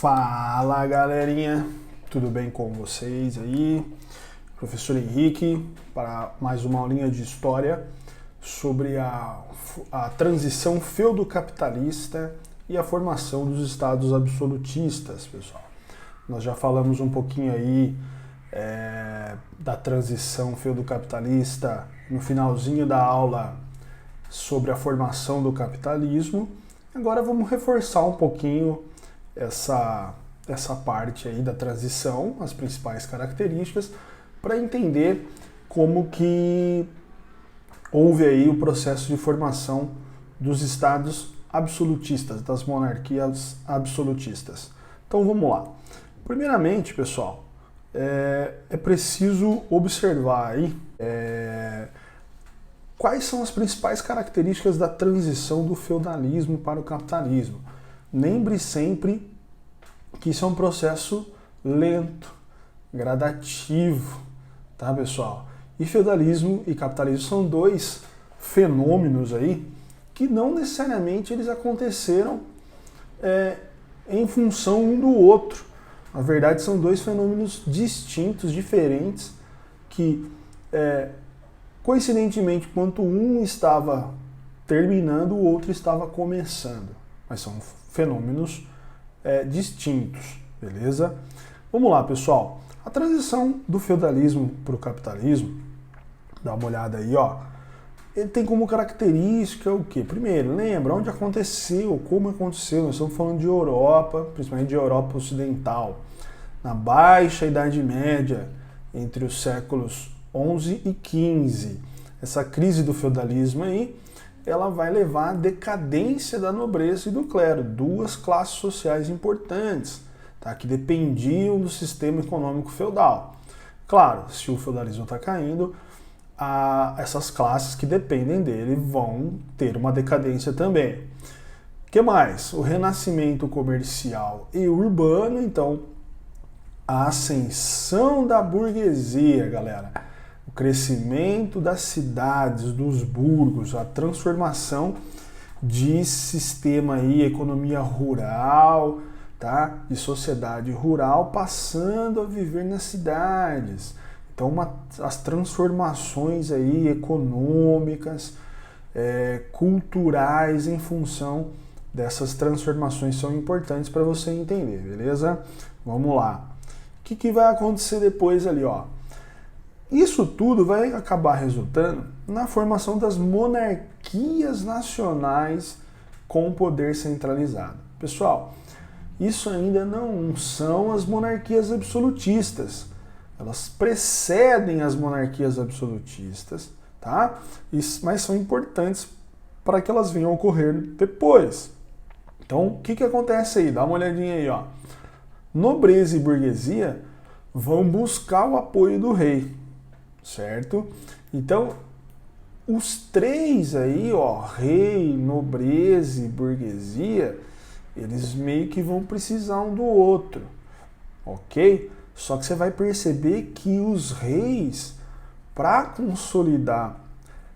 Fala galerinha, tudo bem com vocês aí? Professor Henrique para mais uma aulinha de história sobre a transição feudo-capitalista e a formação dos estados absolutistas, pessoal. Nós já falamos um pouquinho aí da transição feudo-capitalista no finalzinho da aula sobre a formação do capitalismo. Agora vamos reforçar um pouquinho essa parte aí da transição, as principais características, para entender como que houve aí o processo de formação dos estados absolutistas, das monarquias absolutistas. Então vamos lá. Primeiramente, pessoal, é preciso observar aí quais são as principais características da transição do feudalismo para o capitalismo. Lembre sempre que isso é um processo lento, gradativo, tá, pessoal? E feudalismo e capitalismo são dois fenômenos aí que não necessariamente eles aconteceram em função um do outro. Na verdade, são dois fenômenos distintos, diferentes, que coincidentemente, enquanto um estava terminando, o outro estava começando. Mas são fenômenos distintos, beleza? Vamos lá, pessoal. A transição do feudalismo para o capitalismo, dá uma olhada aí, ó. Ele tem como característica o quê? Primeiro, lembra onde aconteceu, como aconteceu. Nós estamos falando de Europa, principalmente de Europa Ocidental, na Baixa Idade Média, entre os séculos 11 e 15. Essa crise do feudalismo aí, ela vai levar à decadência da nobreza e do clero, duas classes sociais importantes, tá, que dependiam do sistema econômico feudal. Claro, se o feudalismo está caindo, essas classes que dependem dele vão ter uma decadência também. O que mais? O renascimento comercial e urbano, então a ascensão da burguesia, galera. O crescimento das cidades, dos burgos, a transformação de sistema aí, economia rural, tá? De sociedade rural, passando a viver nas cidades. Então, as transformações aí econômicas, culturais em função dessas transformações são importantes para você entender, beleza? Vamos lá. O que vai acontecer depois ali, ó? Isso tudo vai acabar resultando na formação das monarquias nacionais com poder centralizado. Pessoal, isso ainda não são as monarquias absolutistas. Elas precedem as monarquias absolutistas, tá? Mas são importantes para que elas venham a ocorrer depois. Então, o que acontece aí? Dá uma olhadinha aí, ó. Nobreza e burguesia vão buscar o apoio do rei, certo? Então, os três aí, ó, rei, nobreza e burguesia, eles meio que vão precisar um do outro, ok? Só que você vai perceber que os reis, para consolidar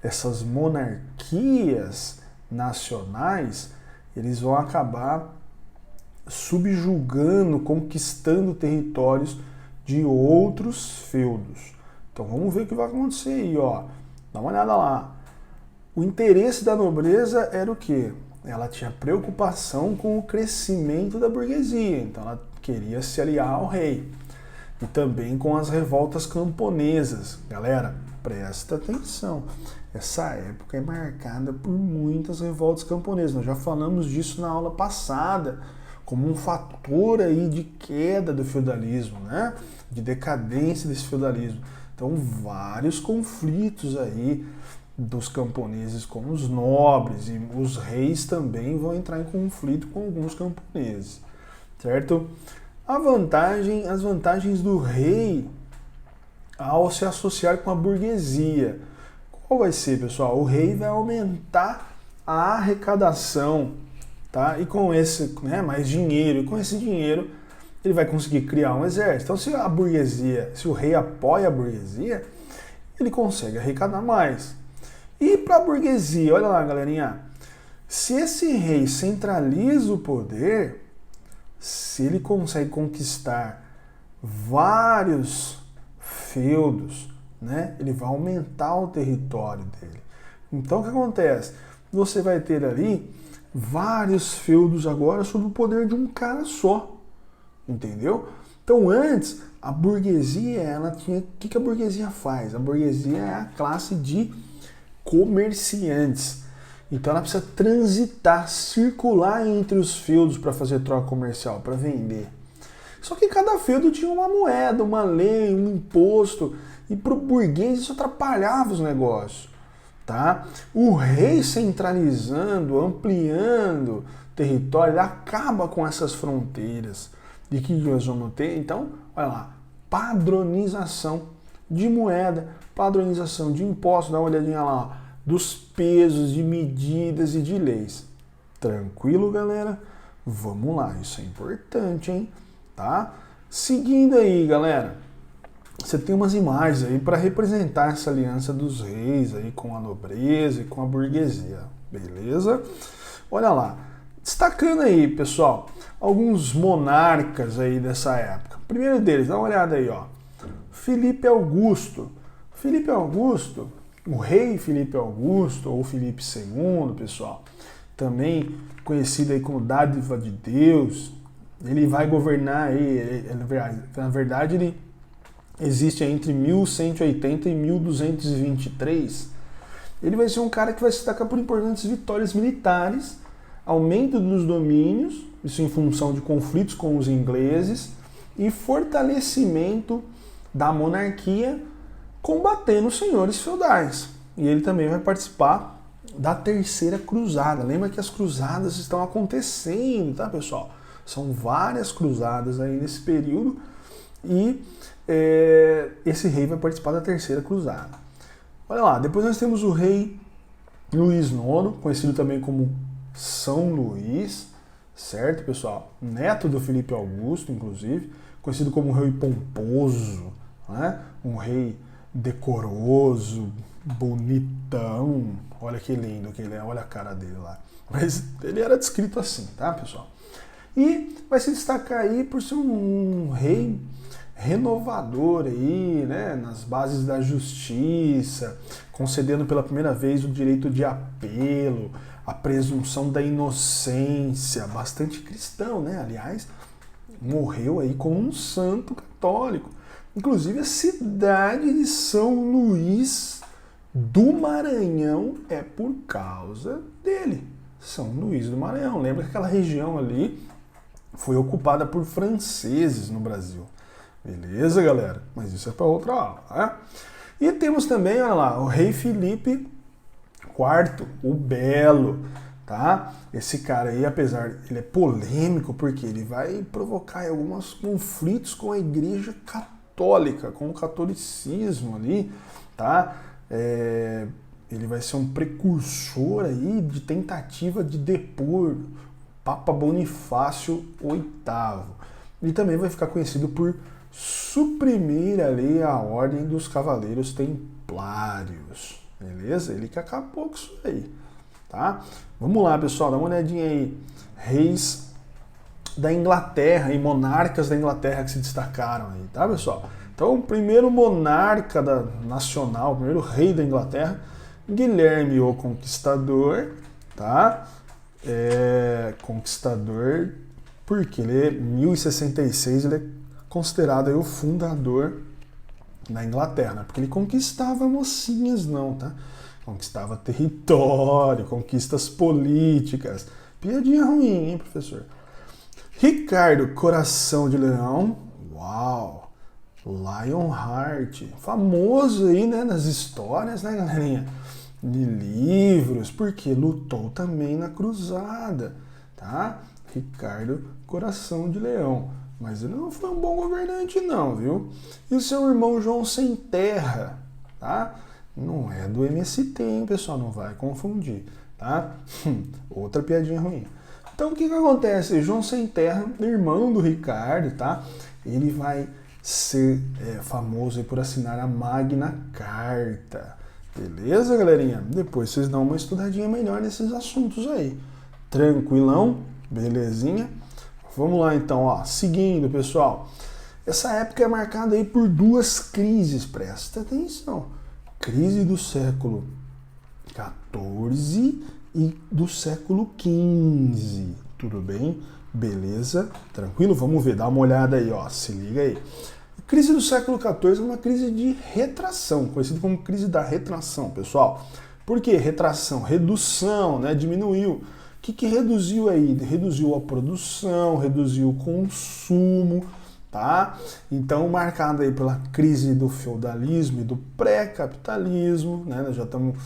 essas monarquias nacionais, eles vão acabar subjugando, conquistando territórios de outros feudos. Então vamos ver o que vai acontecer aí, ó. Dá uma olhada lá. O interesse da nobreza era o quê? Ela tinha preocupação com o crescimento da burguesia, então ela queria se aliar ao rei. E também com as revoltas camponesas. Galera, presta atenção. Essa época é marcada por muitas revoltas camponesas. Nós já falamos disso na aula passada, como um fator aí de queda do feudalismo, né? De decadência desse feudalismo. Então, vários conflitos aí dos camponeses com os nobres, e os reis também vão entrar em conflito com alguns camponeses, certo? As vantagens do rei ao se associar com a burguesia. Qual vai ser, pessoal? O rei vai aumentar a arrecadação, tá? E com esse, mais dinheiro, e com esse dinheiro ele vai conseguir criar um exército. Então, se a burguesia, se o rei apoia a burguesia, ele consegue arrecadar mais. E para a burguesia, olha lá, galerinha, se esse rei centraliza o poder, se ele consegue conquistar vários feudos, né, ele vai aumentar o território dele. Então o que acontece? Você vai ter ali vários feudos agora sob o poder de um cara só, entendeu? Então antes, a burguesia, ela tinha... O que a burguesia faz? A burguesia é a classe de comerciantes. Então ela precisa transitar, circular entre os feudos para fazer troca comercial, para vender. Só que cada feudo tinha uma moeda, uma lei, um imposto, e para o burguês isso atrapalhava os negócios. Tá? O rei centralizando, ampliando território, ele acaba com essas fronteiras. De que nós vamos ter? Então, olha lá, padronização de moeda, padronização de impostos, dá uma olhadinha lá, ó, dos pesos, de medidas e de leis. Tranquilo, galera? Vamos lá, isso é importante, hein? Tá? Seguindo aí, galera, você tem umas imagens aí para representar essa aliança dos reis aí com a nobreza e com a burguesia, beleza? Olha lá, destacando aí, pessoal, alguns monarcas aí dessa época. O primeiro deles, dá uma olhada aí, ó. Filipe Augusto. Filipe Augusto, o rei Filipe Augusto, ou Filipe II, pessoal, também conhecido aí como dádiva de Deus, ele vai governar aí, na verdade ele existe entre 1180 e 1223. Ele vai ser um cara que vai se destacar por importantes vitórias militares, aumento dos domínios, isso em função de conflitos com os ingleses, e fortalecimento da monarquia, combatendo os senhores feudais. E ele também vai participar da Terceira Cruzada. Lembra que as cruzadas estão acontecendo, tá, pessoal? São várias cruzadas aí nesse período e esse rei vai participar da Terceira Cruzada. Olha lá, depois nós temos o rei Luís IX, conhecido também como São Luís, certo, pessoal? Neto do Filipe Augusto, inclusive, conhecido como rei pomposo, né? Um rei decoroso, bonitão. Olha que lindo que ele é, olha a cara dele lá. Mas ele era descrito assim, tá, pessoal? E vai se destacar aí por ser um rei renovador aí, né, nas bases da justiça, concedendo pela primeira vez o direito de apelo, a presunção da inocência, bastante cristão, né? Aliás, morreu aí como um santo católico. Inclusive a cidade de São Luís do Maranhão é por causa dele. São Luís do Maranhão. Lembra que aquela região ali foi ocupada por franceses no Brasil. Beleza, galera? Mas isso é para outra aula, né? E temos também, olha lá, o rei Filipe IV, o Belo, tá? Esse cara aí, apesar, ele é polêmico porque ele vai provocar alguns conflitos com a Igreja Católica, com o catolicismo ali, tá? Ele vai ser um precursor aí de tentativa de depor Papa Bonifácio VIII. E também vai ficar conhecido por suprimir ali a ordem dos Cavaleiros Templários, beleza? Ele que acabou com isso aí, tá? Vamos lá, pessoal, dá uma olhadinha aí. Reis da Inglaterra e monarcas da Inglaterra que se destacaram aí, tá, pessoal? Então, o primeiro monarca nacional, o primeiro rei da Inglaterra, Guilherme o Conquistador, tá? Conquistador, porque ele é 1066, ele é considerado aí o fundador da Inglaterra, né? Porque ele conquistava mocinhas não, tá? Conquistava território, conquistas políticas. Piadinha ruim, hein, professor? Ricardo, Coração de Leão, uau! Lionheart, famoso aí, né, nas histórias, né, galerinha? De livros, porque lutou também na cruzada, tá? Ricardo, Coração de Leão. Mas ele não foi um bom governante não, viu? E o seu irmão João Sem Terra, tá? Não é do MST, hein, pessoal? Não vai confundir, tá? Outra piadinha ruim. Então, o que acontece? João Sem Terra, irmão do Ricardo, tá? Ele vai ser famoso por assinar a Magna Carta. Beleza, galerinha? Depois vocês dão uma estudadinha melhor nesses assuntos aí. Tranquilão? Belezinha? Vamos lá então, ó. Seguindo, pessoal. Essa época é marcada aí por duas crises, presta atenção. Crise do século XIV e do século XV. Tudo bem? Beleza? Tranquilo? Vamos ver, dá uma olhada aí, ó. Se liga aí. A crise do século XIV é uma crise de retração, conhecida como crise da retração, pessoal. Por quê? Retração, redução, né? Diminuiu. O que reduziu aí? Reduziu a produção, reduziu o consumo, tá? Então, marcado aí pela crise do feudalismo e do pré-capitalismo, né? Nós já estamos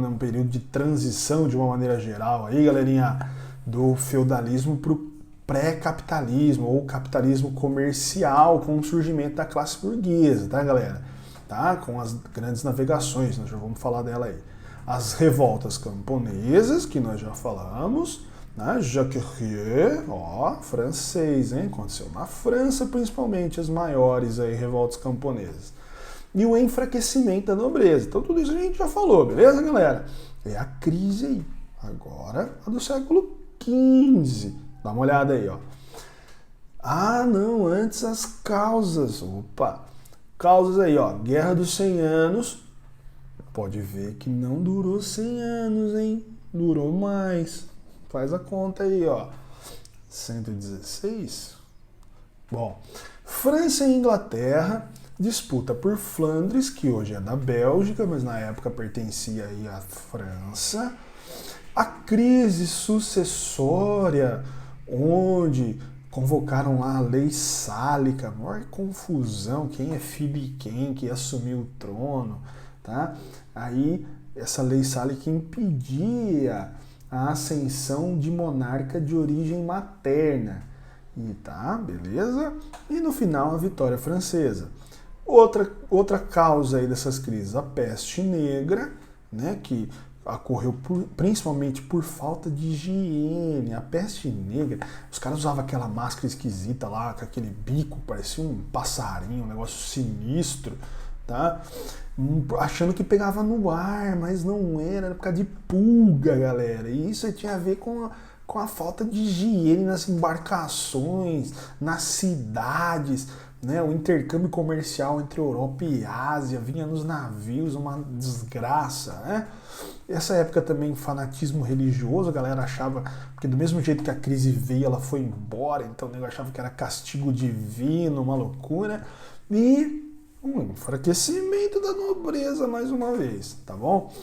num período de transição de uma maneira geral aí, galerinha, do feudalismo para o pré-capitalismo ou capitalismo comercial com o surgimento da classe burguesa, tá, galera? Tá? Com as grandes navegações, nós já vamos falar dela aí. As revoltas camponesas, que nós já falamos, né? Jacques Rieu, ó, francês, hein? Aconteceu na França, principalmente, as maiores aí, revoltas camponesas. E o enfraquecimento da nobreza. Então tudo isso a gente já falou, beleza, galera? É a crise aí. Agora, a do século XV. Dá uma olhada aí, ó. Ah, não, antes as causas. Opa! Causas aí, ó. Guerra dos 100 anos. Pode ver que não durou 100 anos, hein? Durou mais. Faz a conta aí, ó. 116? Bom, França e Inglaterra disputa por Flandres, que hoje é da Bélgica, mas na época pertencia aí à França. A crise sucessória, onde convocaram lá a lei sálica, maior confusão, quem é filho de quem, que assumiu o trono, tá? Aí essa lei sálica impedia a ascensão de monarca de origem materna. E tá, beleza? E no final a vitória francesa. Outra causa aí dessas crises, a peste negra, né, que ocorreu principalmente por falta de higiene. A peste negra, os caras usavam aquela máscara esquisita lá, com aquele bico, parecia um passarinho, um negócio sinistro, tá? Achando que pegava no ar, mas não era por causa de pulga, galera. E isso tinha a ver com a falta de higiene nas embarcações, nas cidades, né? O intercâmbio comercial entre Europa e Ásia vinha nos navios, uma desgraça, né? Essa época também, fanatismo religioso, a galera achava, porque do mesmo jeito que a crise veio, ela foi embora, então o nego achava que era castigo divino, uma loucura, e um enfraquecimento da nobreza mais uma vez, tá bom?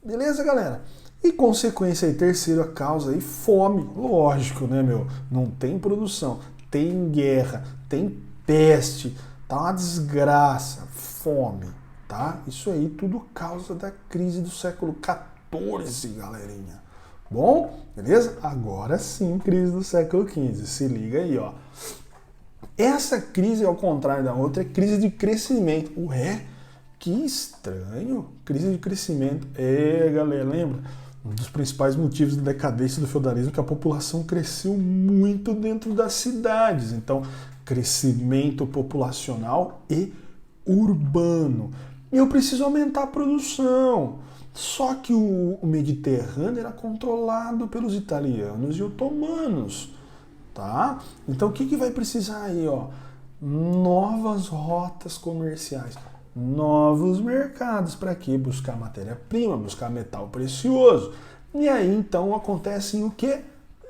Beleza, galera? E consequência aí, terceira causa aí, fome, lógico, né, meu? Não tem produção, tem guerra, tem peste, tá uma desgraça, fome, tá? Isso aí tudo causa da crise do século XIV, galerinha. Bom, beleza? Agora sim, crise do século XV, se liga aí, ó. Essa crise, ao contrário da outra, é crise de crescimento. Ué, que estranho, crise de crescimento. É, galera, lembra? Um dos principais motivos da decadência do feudalismo é que a população cresceu muito dentro das cidades. Então, crescimento populacional e urbano. Eu preciso aumentar a produção. Só que o Mediterrâneo era controlado pelos italianos e otomanos, tá? Então o que vai precisar aí, ó? Novas rotas comerciais, novos mercados. Para quê? Buscar matéria-prima, buscar metal precioso. E aí então acontecem o quê?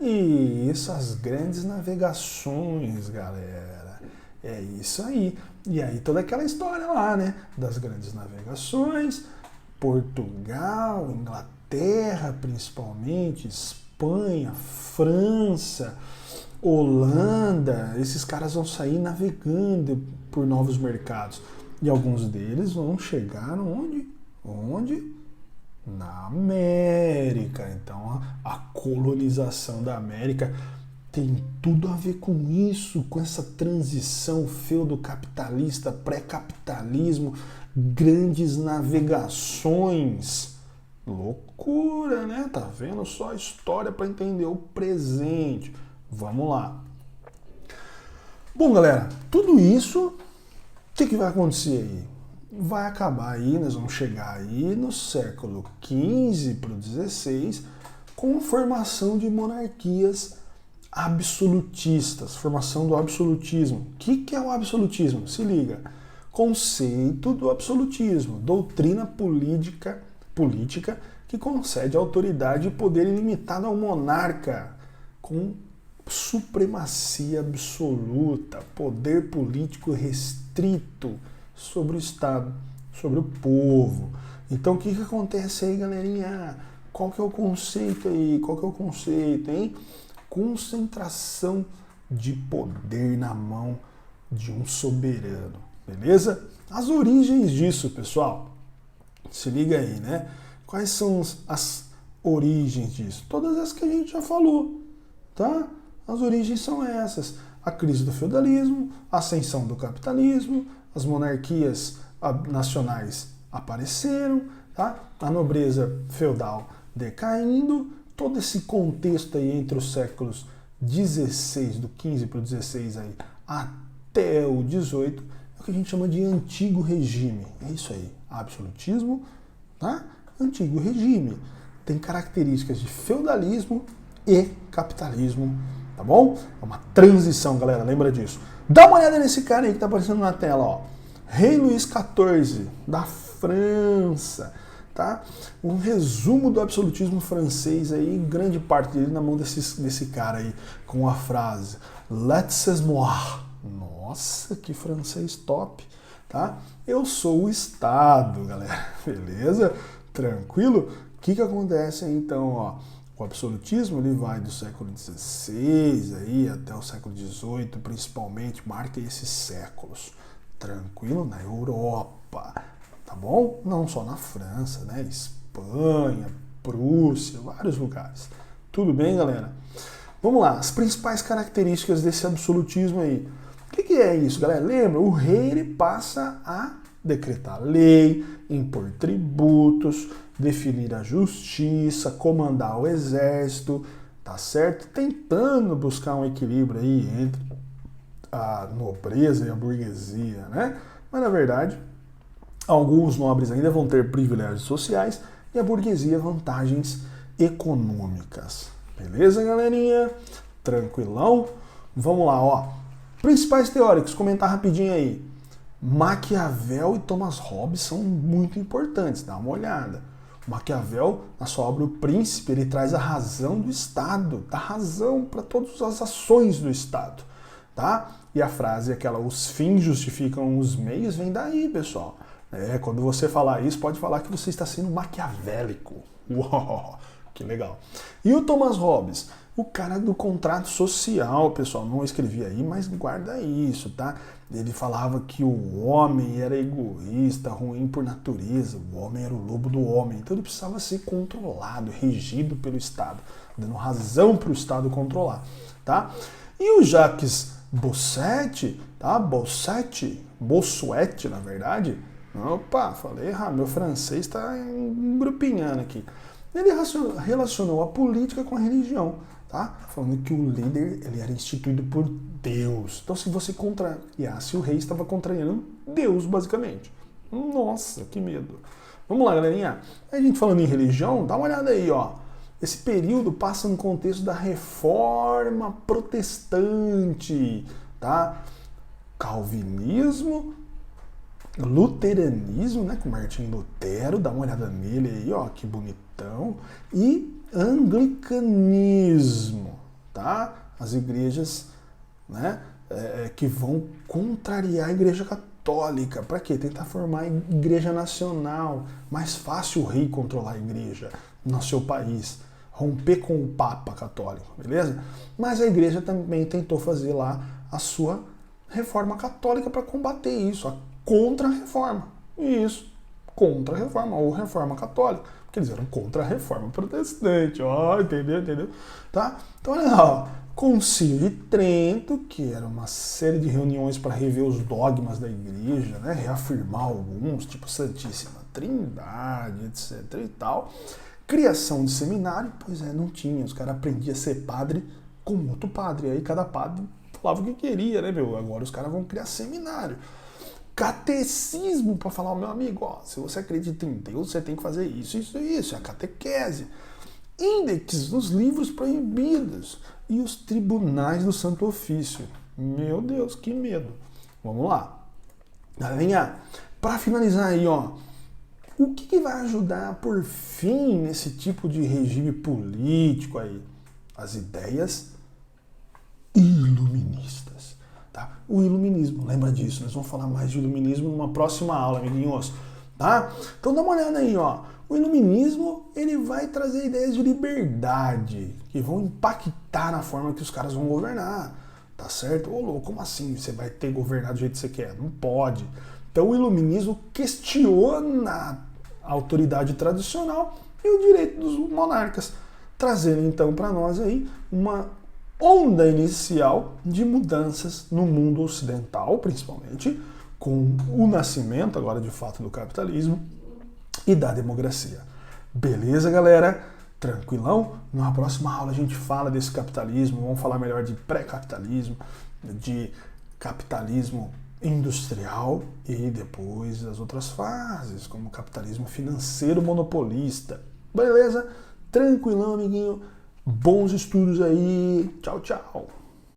Isso, as grandes navegações, galera. É isso aí. E aí toda aquela história lá, né? Das grandes navegações, Portugal, Inglaterra principalmente, Espanha, França, Holanda, esses caras vão sair navegando por novos mercados. E alguns deles vão chegar onde? Onde? Na América. Então a colonização da América tem tudo a ver com isso, com essa transição feudo-capitalista, pré-capitalismo, grandes navegações. Loucura, né? Tá vendo só a história para entender o presente. Vamos lá. Bom, galera, tudo isso, o que vai acontecer aí? Vai acabar aí, nós vamos chegar aí no século XV para o XVI com a formação de monarquias absolutistas, formação do absolutismo. O que é o absolutismo? Se liga. Conceito do absolutismo, doutrina política que concede autoridade e poder ilimitado ao monarca, com supremacia absoluta, poder político restrito sobre o Estado, sobre o povo. Então o que acontece aí, galerinha? Qual que é o conceito aí? Qual que é o conceito, hein? Concentração de poder na mão de um soberano, beleza? As origens disso, pessoal, se liga aí, né? Quais são as origens disso? Todas as que a gente já falou, tá? As origens são essas: a crise do feudalismo, a ascensão do capitalismo, as monarquias nacionais apareceram, tá? A nobreza feudal decaindo, todo esse contexto aí entre os séculos 16, do 15 para o 16 aí, até o 18, é o que a gente chama de antigo regime. É isso aí, absolutismo, tá? Antigo regime. Tem características de feudalismo e capitalismo, tá bom? É uma transição, galera, lembra disso. Dá uma olhada nesse cara aí que tá aparecendo na tela, ó. Rei Luís XIV, da França, tá? Um resumo do absolutismo francês aí, grande parte dele na mão desse cara aí, com a frase Laissez-moi. Nossa, que francês top, tá? Eu sou o Estado, galera, beleza? Tranquilo? O que acontece aí, então, ó? O absolutismo ele vai do século XVI aí até o século XVIII, principalmente, marca esses séculos. Tranquilo? Na Europa, tá bom? Não só na França, né? Espanha, Prússia, vários lugares. Tudo bem, galera? Vamos lá, as principais características desse absolutismo aí. O que é isso, galera? Lembra? O rei ele passa a decretar lei, impor tributos, definir a justiça, comandar o exército, tá certo? Tentando buscar um equilíbrio aí entre a nobreza e a burguesia, né? Mas na verdade, alguns nobres ainda vão ter privilégios sociais e a burguesia vantagens econômicas. Beleza, galerinha? Tranquilão? Vamos lá, ó. Principais teóricos, comentar rapidinho aí. Maquiavel e Thomas Hobbes são muito importantes, dá uma olhada. Maquiavel, na sua obra O Príncipe, ele traz a razão do Estado, dá razão para todas as ações do Estado, tá? E a frase, aquela, os fins justificam os meios, vem daí, pessoal. Quando você falar isso, pode falar que você está sendo maquiavélico. Uou, que legal. E o Thomas Hobbes? O cara do contrato social, pessoal, não escrevi aí, mas guarda isso, tá? Ele falava que o homem era egoísta, ruim por natureza, o homem era o lobo do homem, então ele precisava ser controlado, regido pelo Estado, dando razão para o Estado controlar, tá? E o Jacques Bossuet, tá? Bossuet, na verdade, opa, falei errado, meu francês está engrupinhando aqui. Ele relacionou a política com a religião, tá? Falando que o líder ele era instituído por Deus. Então, se você contrariasse o rei, estava contrariando Deus, basicamente. Nossa, que medo. Vamos lá, galerinha. A gente falando em religião, dá uma olhada aí, ó. Esse período passa no contexto da Reforma Protestante, tá? Calvinismo, luteranismo, né, com Martim Lutero, dá uma olhada nele aí, ó, que bonitão, e anglicanismo, tá? As igrejas, né, que vão contrariar a igreja católica, para quê? Tentar formar a igreja nacional, mais fácil o rei controlar a igreja no seu país, romper com o Papa católico, beleza? Mas a igreja também tentou fazer lá a sua reforma católica para combater isso, a contra-reforma. Isso, contra-reforma ou reforma católica, porque eles eram contra a reforma protestante, ó, entendeu? Tá? Então, olha lá, ó, Concílio de Trento, que era uma série de reuniões para rever os dogmas da igreja, né, reafirmar alguns, tipo Santíssima Trindade, etc e tal. Criação de seminário, pois não tinha, os caras aprendiam a ser padre com outro padre, aí cada padre falava o que queria, né, meu? Agora os caras vão criar seminário. Catecismo, para falar, meu amigo, ó, se você acredita em Deus, você tem que fazer isso, é a catequese. índex nos livros proibidos e os tribunais do Santo Ofício. Meu Deus, que medo. Vamos lá. Galerinha, para finalizar aí, ó, o que vai ajudar por fim nesse tipo de regime político aí? As ideias iluministas. Tá? O iluminismo, lembra disso, nós vamos falar mais de iluminismo numa próxima aula, amiguinhos. Tá? Então dá uma olhada aí, ó. O iluminismo, ele vai trazer ideias de liberdade, que vão impactar na forma que os caras vão governar. Tá certo? Ô louco, como assim você vai ter governado do jeito que você quer? Não pode. Então o iluminismo questiona a autoridade tradicional e o direito dos monarcas, trazendo então para nós aí uma onda inicial de mudanças no mundo ocidental, principalmente, com o nascimento agora de fato do capitalismo e da democracia. Beleza, galera? Tranquilão? Na próxima aula a gente fala desse capitalismo, vamos falar melhor de pré-capitalismo, de capitalismo industrial e depois as outras fases, como o capitalismo financeiro monopolista. Beleza? Tranquilão, amiguinho? Bons estudos aí. Tchau, tchau.